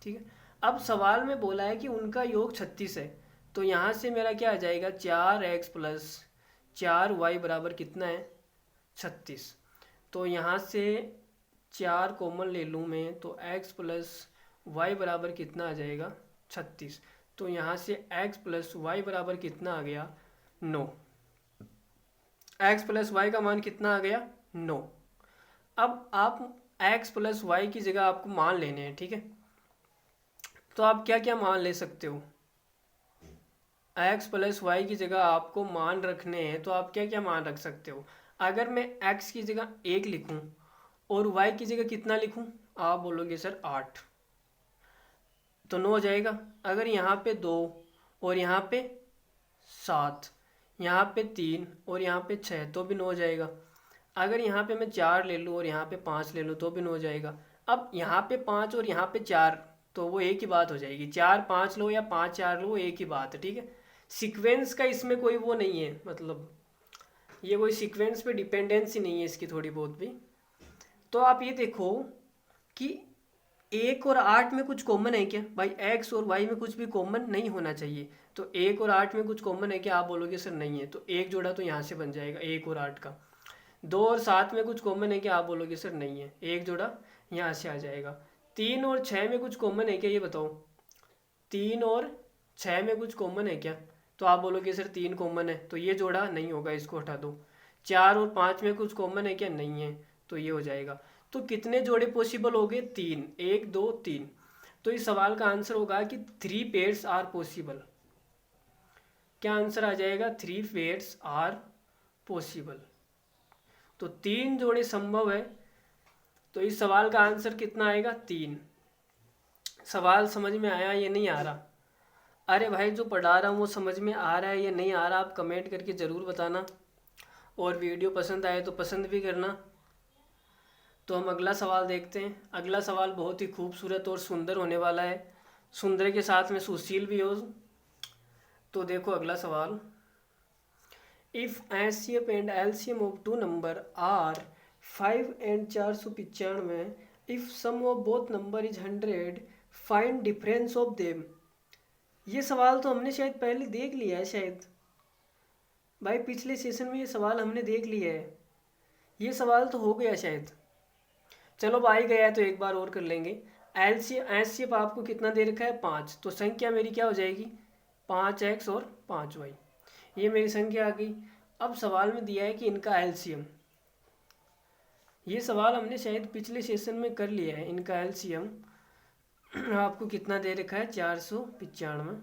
ठीक है। अब सवाल में बोला है कि उनका योग 36 है, तो यहाँ से मेरा क्या आ जाएगा, 4x प्लस 4y बराबर कितना है, 36। तो यहाँ से 4 कॉमन ले लूँ मैं, तो x प्लस वाई बराबर कितना आ जाएगा, 36। तो यहाँ से x प्लस वाई बराबर कितना आ गया, 9। x प्लस वाई का मान कितना आ गया, 9। अब आप x प्लस वाई की जगह आपको मान लेने हैं, ठीक है। तो आप क्या क्या मान ले सकते हो, x प्लस वाई की जगह आपको मान रखने हैं, तो आप क्या क्या मान रख सकते हो। अगर मैं x की जगह 1 लिखूं और y की जगह कितना लिखूं, आप बोलोगे सर 8, तो 9 हो जाएगा। अगर यहाँ पे 2 और यहाँ पे 7, यहाँ पे 3 और यहाँ पे 6, तो भी 9 हो जाएगा। अगर यहाँ पे मैं 4 ले लूँ और यहाँ पे 5 ले लूँ तो भी 9 हो जाएगा। अब यहाँ पे 5 और यहाँ पे 4, तो वो एक ही बात हो जाएगी, 4 5 लो या 5 4 लो, एक ही बात है, ठीक है। सीक्वेंस का इसमें कोई वो नहीं है, मतलब ये कोई सीक्वेंस पे डिपेंडेंसी नहीं है इसकी थोड़ी बहुत भी। तो आप ये देखो कि 1 और 8 में कुछ कॉमन है क्या, भाई x और y में कुछ भी कॉमन नहीं होना चाहिए। तो 1 और 8 में कुछ कॉमन है क्या, आप बोलोगे सर नहीं है, तो एक जोड़ा तो यहाँ से बन जाएगा 1 और 8 का। 2 और 7 में कुछ कॉमन है क्या, आप बोलोगे सर नहीं है, एक जोड़ा यहाँ से आ जाएगा। 3 और 6 में कुछ कॉमन है क्या, ये बताओ, 3 और 6 में कुछ कॉमन है क्या, तो आप बोलोगे सर 3 कॉमन है, तो ये जोड़ा नहीं होगा, इसको हटा दो। 4 और 5 में कुछ कॉमन है क्या, नहीं है, तो ये हो जाएगा। तो कितने जोड़े पॉसिबल हो गए, 3, 1 2 3। तो इस सवाल का आंसर होगा कि 3 पेयर्स आर पॉसिबल। क्या आंसर आ जाएगा, 3 पेयर्स आर पॉसिबल। तो 3 जोड़े संभव है। तो इस सवाल का आंसर कितना आएगा 3। सवाल समझ में आया या नहीं आ रहा? अरे भाई जो पढ़ा रहा हूँ वो समझ में आ रहा है या नहीं आ रहा, आप कमेंट करके ज़रूर बताना। और वीडियो पसंद आए तो पसंद भी करना। तो हम अगला सवाल देखते हैं। अगला सवाल बहुत ही खूबसूरत और सुंदर होने वाला है, सुंदर के साथ में सुशील भी हो। तो देखो अगला सवाल, if HCF and LCM of two number are 5 and 495, if sum of both number is 100, find difference of them. ये सवाल तो हमने शायद पहले देख लिया है, शायद भाई पिछले सेशन में ये सवाल हमने देख लिया है। ये सवाल तो हो गया शायद। चलो अब आ ही गया है तो एक बार और कर लेंगे। एचसीएफ आपको कितना दे रखा है 5, तो संख्या मेरी क्या हो जाएगी 5x और 5y। ये मेरी संख्या आ गई। अब सवाल में दिया है कि इनका एलसीएम, ये सवाल हमने शायद पिछले सेशन में कर लिया है। इनका एलसीएम आपको कितना दे रखा है 495,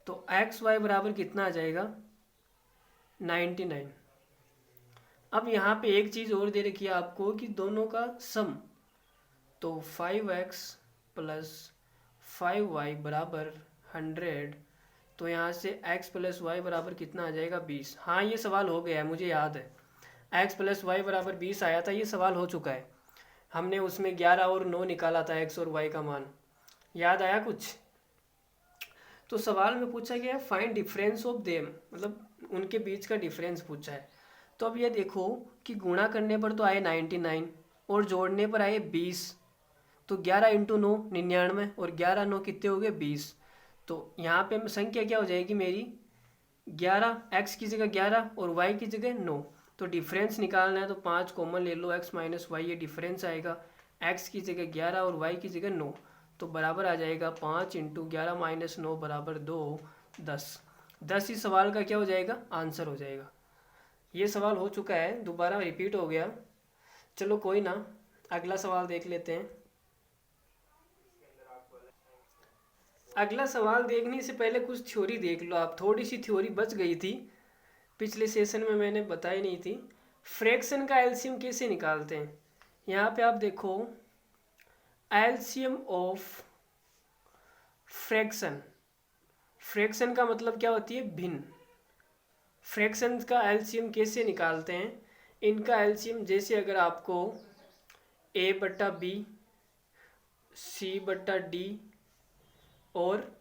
तो XY बराबर कितना आ जाएगा 99। अब यहाँ पे एक चीज़ और दे रखी है आपको कि दोनों का सम, तो 5x प्लस 5y बराबर 100, तो यहाँ से x प्लस वाई बराबर कितना आ जाएगा 20। हाँ ये सवाल हो गया है, मुझे याद है x प्लस वाई बराबर 20 आया था, ये सवाल हो चुका है। हमने उसमें 11 और 9 निकाला था x और y का मान, याद आया कुछ? तो सवाल में पूछा गया फाइंड डिफरेंस ऑफ देम, मतलब उनके बीच का डिफरेंस पूछा है। तो अब ये देखो कि गुणा करने पर तो आए 99 और जोड़ने पर आए 20, तो 11 इंटू 9 99 और 11 9 कितने हो गए 20। तो यहाँ पे संख्या क्या हो जाएगी मेरी 11, x की जगह 11 और y की जगह 9। तो डिफरेंस निकालना है तो 5 कॉमन ले लो, x माइनस वाई, ये डिफरेंस आएगा। x की जगह 11 और y की जगह 9, तो बराबर आ जाएगा 5 इंटू 11 माइनस 9 बराबर 2, 10 इस सवाल का क्या हो जाएगा आंसर हो जाएगा। ये सवाल हो चुका है, दोबारा रिपीट हो गया। चलो कोई ना, अगला सवाल देख लेते हैं। अगला सवाल देखने से पहले कुछ थ्योरी देख लो आप, थोड़ी सी थ्योरी बच गई थी पिछले सेशन में, मैंने बताई नहीं थी। फ्रैक्शन का एलसीएम कैसे निकालते हैं। यहाँ पे आप देखो एलसीएम ऑफ फ्रैक्शन, फ्रैक्शन का मतलब क्या होती है भिन्न। फ्रैक्शन का एलसीएम कैसे निकालते हैं, इनका एलसीएम जैसे अगर आपको a/b c/d और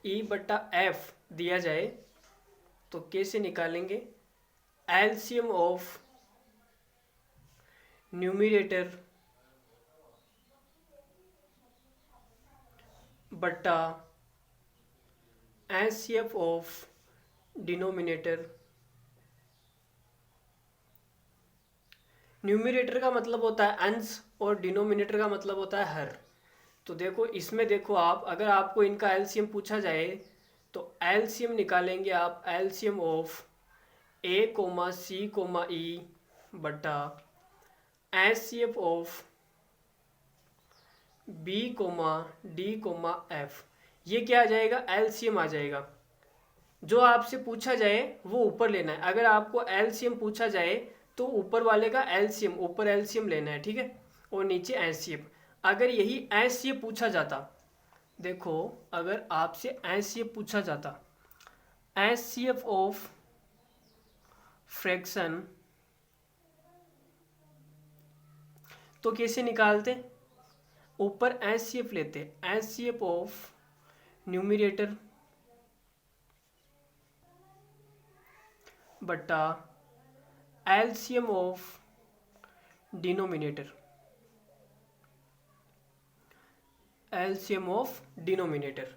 e/f दिया जाए तो कैसे निकालेंगे। एलसीएम ऑफ न्यूमरेटर बट्टा एचसीएफ ऑफ डिनोमिनेटर। न्यूमरेटर का मतलब होता है अंश और डिनोमिनेटर का मतलब होता है हर। तो देखो इसमें देखो आप, अगर आपको इनका एलसीएम पूछा जाए तो एलसीएम निकालेंगे आप, एलसीएम ऑफ a,c,e बटा एचसीएफ ऑफ b,d,f। ये क्या आ जाएगा एलसीएम आ जाएगा। जो आपसे पूछा जाए वो ऊपर लेना है। अगर आपको एलसीएम पूछा जाए तो ऊपर वाले का एलसीएम, ऊपर एलसीएम लेना है, ठीक है, और नीचे एचसीएफ। अगर यही एचसीएफ पूछा जाता, देखो अगर आपसे एचसीएफ पूछा जाता, एचसीएफ ऑफ फ्रैक्शन, तो कैसे निकालते, ऊपर एचसीएफ लेते, एचसीएफ ऑफ न्यूमरेटर बटा LCM of denominator, LCM of denominator.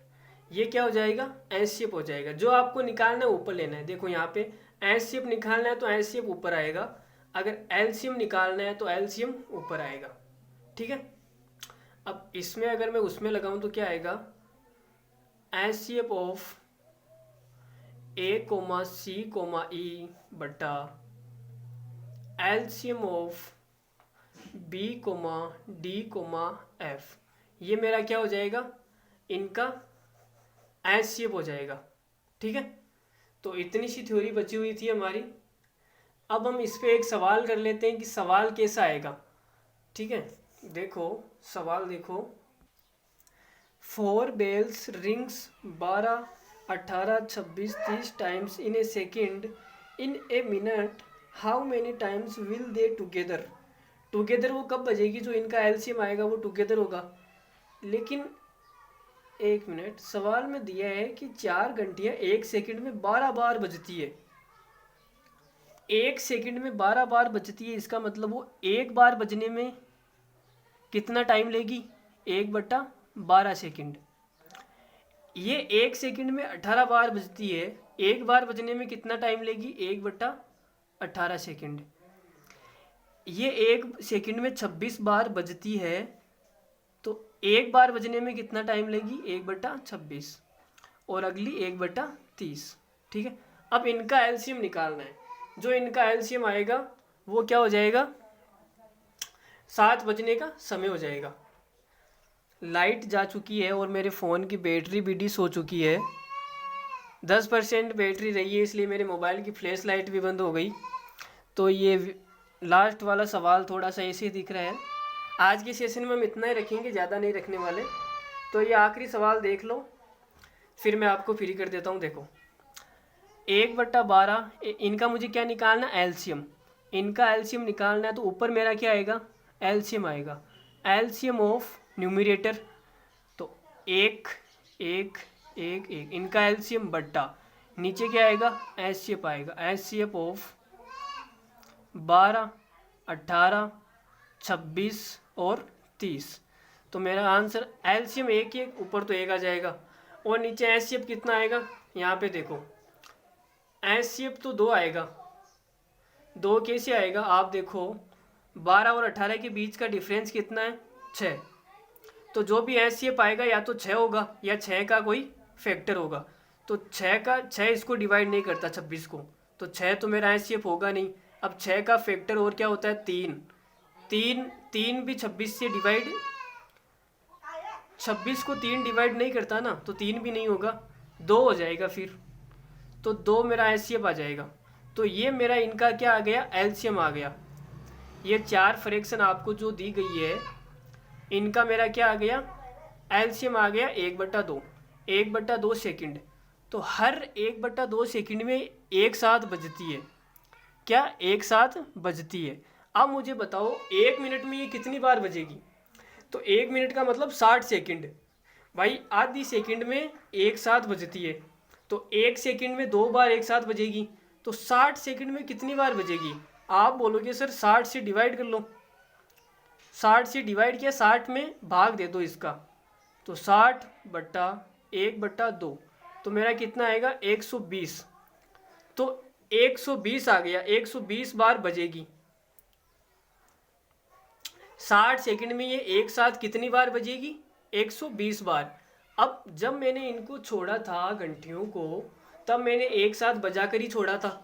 ये क्या हो जाएगा एचसीएफ हो जाएगा। जो आपको निकालना है ऊपर लेना है। देखो यहाँ पे एचसीएफ निकालना है तो एचसीएफ ऊपर आएगा, अगर एलसीएम निकालना है तो एलसीएम ऊपर आएगा, ठीक है। अब इसमें अगर मैं उसमें लगाऊं तो क्या आएगा, एचसीएफ ऑफ a,c,e बटा एलसीएम ऑफ b,d,f। ये मेरा क्या हो जाएगा, इनका एचसीएफ हो जाएगा, ठीक है। तो इतनी सी थ्योरी बची हुई थी हमारी। अब हम इस पे एक सवाल कर लेते हैं कि सवाल कैसा आएगा। ठीक है, देखो सवाल देखो। 4 bells rings 12, 18, 26, 30 times in a second in a minute, how many times will they together. Together वो कब बजेगी, जो इनका एलसीएम आएगा वो टुगेदर होगा। लेकिन एक मिनट, सवाल में दिया है कि 4 घंटियाँ 1 सेकंड में 12 बार बजती है। 1 सेकंड में 12 बार बजती है, इसका मतलब वो एक बार बजने में कितना टाइम लेगी, 1/12 सेकंड। ये 1 सेकंड में 18 बार बजती है, एक बार बजने में कितना टाइम लेगी, 1/18 सेकंड। ये 1 सेकंड में 26 बार बजती है, तो एक बार बजने में कितना टाइम लेगी, 1/26, और अगली 1/30। ठीक है, अब इनका एलसीएम निकालना है। जो इनका एलसीएम आएगा वो क्या हो जाएगा, 7 बजने का समय हो जाएगा। लाइट जा चुकी है और मेरे फ़ोन की बैटरी भी डिस हो चुकी है। 10% बैटरी रही है, इसलिए मेरे मोबाइल की फ्लैश लाइट भी बंद हो गई। तो ये लास्ट वाला सवाल थोड़ा सा ऐसे ही दिख रहा है। आज के सेशन में हम इतना ही रखेंगे, ज़्यादा नहीं रखने वाले। तो ये आखिरी सवाल देख लो, फिर मैं आपको फ्री कर देता हूँ। देखो 1/12, इनका मुझे क्या निकालना, एलसीएम। इनका एलसीएम निकालना है, तो ऊपर मेरा क्या आएगा, एलसीएम आएगा। एलसीएम ऑफ न्यूमरेटर, तो 1 1 1 1, इनका एलसीएम बट्टा नीचे क्या आएगा, एचसीएफ आएगा। एचसीएफ ऑफ 12, 18, 26 और 30। तो मेरा आंसर एलसीएम 1 1, ऊपर तो 1 आ जाएगा, और नीचे एचसीएफ कितना आएगा, यहाँ पे देखो एचसीएफ तो 2 आएगा। 2 कैसे आएगा, आप देखो 12 और 18 के बीच का डिफरेंस कितना है, 6। तो जो भी एचसीएफ आएगा या तो 6 होगा या 6 का कोई फैक्टर होगा। तो 6 इसको डिवाइड नहीं करता 26 को, तो 6 तो मेरा एचसीएफ होगा नहीं। अब 6 का फैक्टर और क्या होता है, 3 3 भी 26 से डिवाइड, 26 को 3 डिवाइड नहीं करता ना, तो 3 भी नहीं होगा, 2 हो जाएगा फिर। तो 2 मेरा एचसीएफ आ जाएगा। तो ये मेरा इनका क्या आ गया, एलसीएम आ गया। ये 4 फ्रैक्शन आपको जो दी गई है, इनका मेरा क्या आ गया, एलसीएम आ गया 1/2, 1/2 सेकंड। तो हर 1/2 सेकंड में एक साथ बजती है, क्या एक साथ बजती है। अब मुझे बताओ 1 मिनट में ये कितनी बार बजेगी। तो 1 मिनट का मतलब 60 सेकंड, भाई आधी सेकंड में एक साथ बजती है। तो 1 सेकंड में 2 बार एक साथ बजेगी, तो 60 सेकंड में कितनी बार बजेगी। आप बोलोगे सर 60 से डिवाइड कर लो। 60 से डिवाइड किया, 60 में भाग दे दो इसका, तो 60/1/2, तो मेरा कितना आएगा, 120। तो 120 आ गया, 120 बार बजेगी। 60 सेकंड में ये एक साथ कितनी बार बजेगी, 120 बार। अब जब मैंने इनको छोड़ा था घंटियों को, तब मैंने एक साथ बजा कर ही छोड़ा था,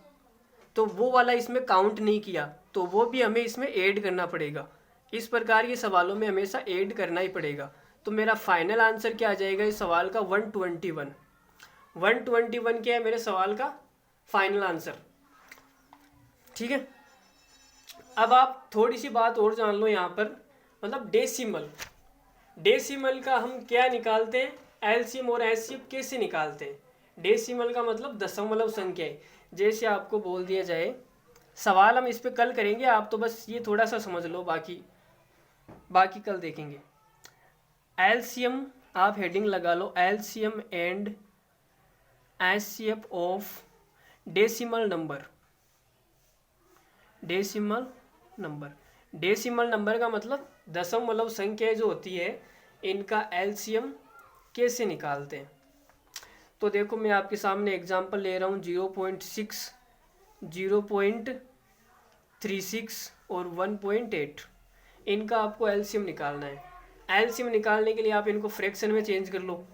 तो वो वाला इसमें काउंट नहीं किया, तो वो भी हमें इसमें ऐड करना पड़ेगा। इस प्रकार के सवालों में हमेशा ऐड करना ही पड़ेगा। तो मेरा फाइनल आंसर क्या आ जाएगा इस सवाल का, 121। 121 क्या है मेरे सवाल का फाइनल आंसर। ठीक है, अब आप थोड़ी सी बात और जान लो यहाँ पर, मतलब डेसिमल का हम क्या निकालते हैं, एलसीएम और एचसीएफ कैसे निकालते हैं। डेसिमल का मतलब दशमलव संख्या है। जैसे आपको बोल दिया जाए, सवाल हम इस पे कल करेंगे, आप तो बस ये थोड़ा सा समझ लो, बाकी कल देखेंगे। एलसीएम आप हेडिंग लगा लो, LCM and HCF of decimal number. Decimal number का मतलब दशमलव संख्या जो होती है, इनका एलसीएम कैसे निकालते हैं। तो देखो मैं आपके सामने एग्जांपल ले रहा हूँ, 0.6, 0.36 और 1.8। इनका आपको एलसीएम निकालना है। एलसीएम निकालने के लिए आप इनको फ्रैक्शन में चेंज कर लो।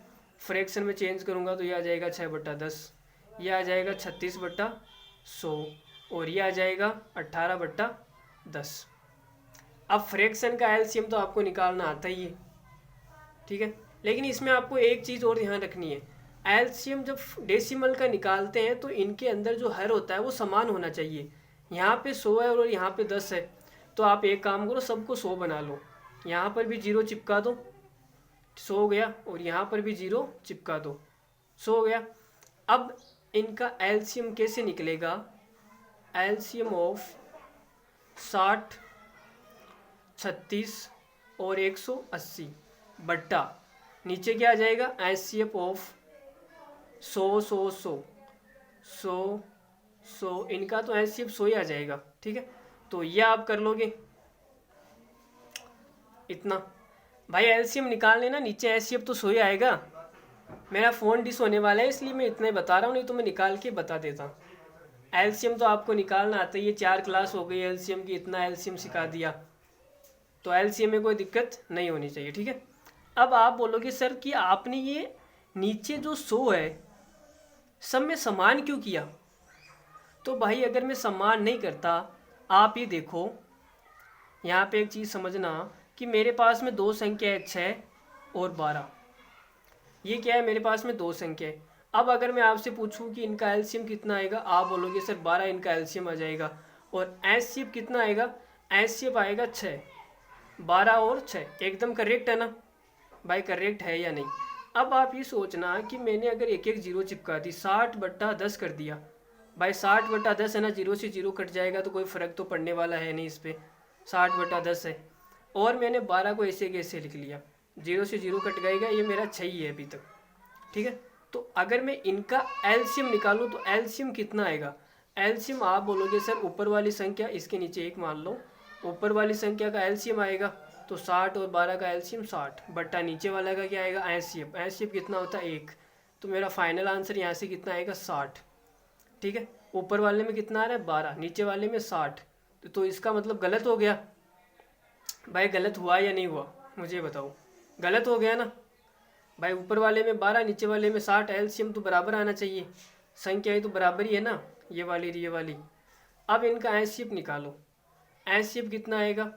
फ्रैक्शन में चेंज करूँगा तो ये आ जाएगा 6/10, ये आ जाएगा 36/100, और ये आ जाएगा 18/10। अब फ्रैक्शन का एलसीएम तो आपको निकालना आता ही है, ठीक है। लेकिन इसमें आपको एक चीज़ और ध्यान रखनी है, एलसीएम जब डेसिमल का निकालते हैं तो इनके अंदर जो हर होता है वो समान होना चाहिए। यहाँ पे 100 है और यहाँ पे 10 है, तो आप एक काम करो, सबको 100 बना लो, यहाँ पर भी 0 चिपका दो, 100 हो गया, और यहाँ पर भी 0 चिपका दो, 100 हो गया। अब इनका एलसीएम कैसे निकलेगा? एलसीएम ऑफ 60, 36 और 180 बट्टा नीचे क्या आ जाएगा? एचसीएफ ऑफ 100 100 100 100 100, इनका तो एचसीएफ 100 ही आ जाएगा। ठीक है, तो ये आप कर लोगे इतना। भाई एलसीएम निकालने ना, नीचे एचसीएफ तो 100 ही आएगा। मेरा फ़ोन डिस होने वाला है इसलिए मैं इतना ही बता रहा हूँ, नहीं तो मैं निकाल के बता देता। एलसीएम तो आपको निकालना आता ही है, 4 क्लास हो गई एलसीएम की, इतना एलसीएम सिखा दिया, तो एलसीएम में कोई दिक्कत नहीं होनी चाहिए। ठीक है, अब आप बोलोगे सर कि आपने ये नीचे जो 100 है सब में समान क्यों किया? तो भाई अगर मैं समान नहीं करता, आप ये देखो यहाँ पे एक चीज़ समझना कि मेरे पास में 2 संख्या है, 6 और 12। ये क्या है? मेरे पास में 2 संख्या है। अब अगर मैं आपसे पूछूं कि इनका एलसीएम कितना आएगा, आप बोलोगे सर 12 इनका एलसीएम आ जाएगा। और एचसीएफ कितना आएगा? एचसीएफ आएगा 6, 12 और 6। एकदम करेक्ट है ना भाई? करेक्ट है या नहीं? अब आप ये सोचना कि मैंने अगर एक एक 0 चिपका दी, 60/10 कर दिया। भाई 60/10 है ना, 0 से 0 कट जाएगा तो कोई फ़र्क तो पड़ने वाला है नहीं इस पर, 60/10 है। और मैंने 12 को ऐसे कैसे लिख लिया, 0 से 0 कट जाएगा, ये मेरा 6 ही है अभी तक। ठीक है, तो अगर मैं इनका एलसीएम निकालूं तो एलसीएम कितना आएगा? एलसीएम आप बोलोगे सर ऊपर वाली संख्या, इसके नीचे 1 मान लो, ऊपर वाली संख्या का एलसीएम आएगा तो 60 और 12 का एलसीएम 60 बट्टा नीचे वाला का क्या आएगा? एचसीएफ। एचसीएफ कितना होता है? 1। तो मेरा फाइनल आंसर यहाँ से कितना आएगा? 60। ठीक है, ऊपर वाले में कितना आ रहा है? 12, नीचे वाले में 60। तो इसका मतलब गलत हो गया। भाई गलत हुआ या नहीं हुआ मुझे बताओ? गलत हो गया ना भाई? ऊपर वाले में 12, नीचे वाले में 60, एलसीएम तो बराबर आना चाहिए, संख्या तो बराबर ही है ना, ये वाली। अब इनका एचसीएफ निकालो। एचसीएफ कितना आएगा?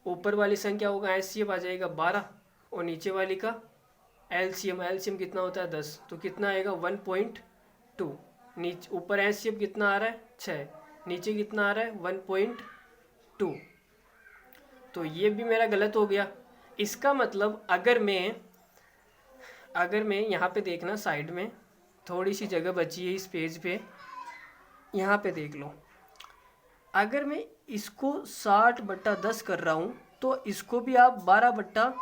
ऊपर वाली संख्या होगा एचसीएफ आ जाएगा 12, और नीचे वाली का एलसीएम कितना होता है? 10। तो कितना आएगा? 1.2। नीचे ऊपर एचसीएफ कितना आ रहा है? 6, नीचे कितना आ रहा है? 1.2। तो ये भी मेरा गलत हो गया। इसका मतलब अगर मैं यहाँ पे देखना, साइड में थोड़ी सी जगह बची है इस पेज पे, यहाँ पे देख लो, अगर मैं इसको 60/10 कर रहा हूँ तो इसको भी आप 12/1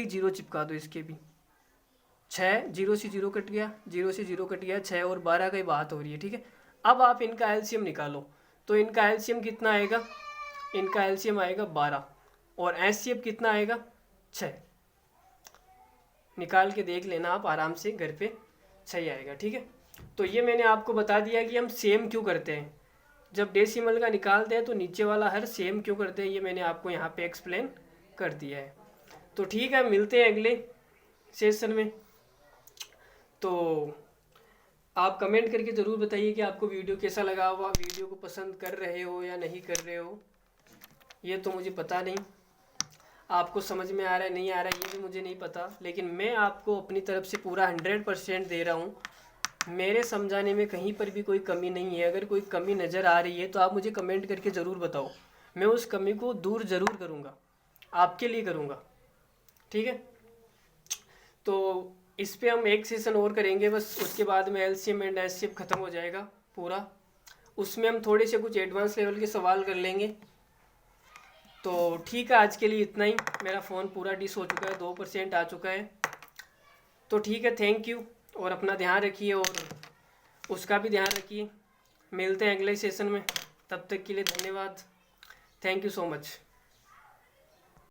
0 चिपका दो। इसके भी 6, 0 से 0 कट गया, 0 से 0 कट गया, 6 और 12 की बात हो रही है। ठीक है, अब आप इनका एलसीएम निकालो, तो इनका एलसीएम कितना आएगा? इनका एलसीएम आएगा 12, और एचसीएफ कितना आएगा? 6। निकाल के देख लेना आप आराम से घर पे, 6 आएगा। ठीक है, तो ये मैंने आपको बता दिया कि हम सेम क्यों करते हैं, जब डेसिमल का निकालते हैं तो नीचे वाला हर सेम क्यों करते हैं, ये मैंने आपको यहाँ पे एक्सप्लेन कर दिया है। तो ठीक है, मिलते हैं अगले सेशन में। तो आप कमेंट करके ज़रूर बताइए कि आपको वीडियो कैसा लगा हुआ, वीडियो को पसंद कर रहे हो या नहीं कर रहे हो, ये तो मुझे पता नहीं। आपको समझ में आ रहा है नहीं आ रहा है ये भी मुझे नहीं पता, लेकिन मैं आपको अपनी तरफ से पूरा 100% दे रहा हूँ। मेरे समझाने में कहीं पर भी कोई कमी नहीं है। अगर कोई कमी नज़र आ रही है तो आप मुझे कमेंट करके ज़रूर बताओ, मैं उस कमी को दूर ज़रूर करूँगा, आपके लिए करूँगा। ठीक है, तो इस पे हम एक सेशन और करेंगे बस, उसके बाद में एलसीएम एंड एचसीएफ ख़त्म हो जाएगा पूरा। उसमें हम थोड़े से कुछ एडवांस लेवल के सवाल कर लेंगे। तो ठीक है, आज के लिए इतना ही। मेरा फ़ोन पूरा डिस हो चुका है, 2% आ चुका है। तो ठीक है, थैंक यू, और अपना ध्यान रखिए और उसका भी ध्यान रखिए। मिलते हैं अगले सेशन में, तब तक के लिए धन्यवाद। Thank you so much.